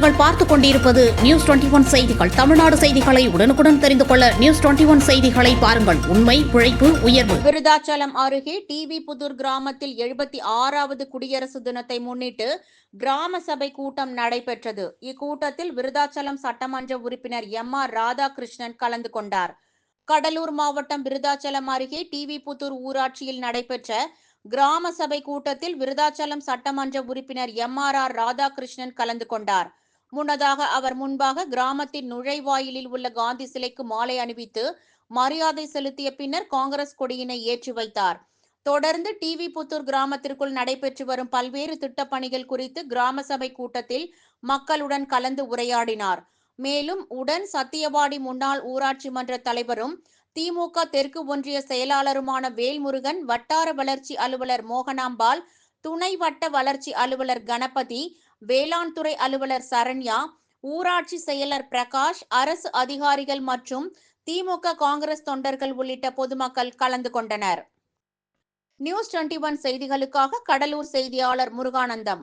நீங்கள் பார்த்துக் கொண்டிருப்பது நியூஸ் 21 செய்திகள். தமிழ்நாடு செய்திகளை உடனுக்குடன் தெரிந்து கொள்ள நியூஸ் 21 செய்திகளை பாருங்கள். உண்மை, உழைப்பு, உயர்வு. விருதாச்சலம் அருகே டிவி புதூர் கிராமத்தில் 76வது குடியரசு தினத்தை முன்னிட்டு கிராம சபை கூட்டம் நடைபெற்றது. இக்கூட்டத்தில் விருதாச்சலம் சட்டமன்ற உறுப்பினர் எம்.ஆர். ராதாகிருஷ்ணன் கலந்து கொண்டார். கடலூர் மாவட்டம் விருதாச்சலம் அருகே டிவி புதூர் ஊராட்சியில் நடைபெற்ற கிராம சபை கூட்டத்தில் விருதாச்சலம் சட்டமன்ற உறுப்பினர் எம்.ஆர். ராதாகிருஷ்ணன் கலந்து கொண்டார். முன்னதாக அவர் முன்பாக கிராமத்தின் நுழைவாயிலில் உள்ள காந்தி சிலைக்கு மாலை அணிவித்து மரியாதை செலுத்திய பின்னர் காங்கிரஸ் கொடியினை ஏற்றி வைத்தார். தொடர்ந்து டிவி புத்தூர் கிராமத்திற்குள் நடைபெற்று வரும் பல்வேறு திட்டப்பணிகள் குறித்து கிராம சபை கூட்டத்தில் மக்களுடன் கலந்து உரையாடினார். மேலும் உடன் சத்தியவாடி முன்னாள் ஊராட்சி மன்ற தலைவரும் திமுக தெற்கு ஒன்றிய செயலாளருமான வேல்முருகன், வட்டார வளர்ச்சி அலுவலர் மோகனாம்பாள், துணை வட்ட வளர்ச்சி அலுவலர் கணபதி, வேளாண் துறை அலுவலர் சரண்யா, ஊராட்சி செயலர் பிரகாஷ், அரசு அதிகாரிகள் மற்றும் திமுக காங்கிரஸ் தொண்டர்கள் உள்ளிட்ட பொதுமக்கள் கலந்து கொண்டனர். நியூஸ் 21 செய்திகளுக்காக கடலூர் செய்தியாளர் முருகானந்தம்.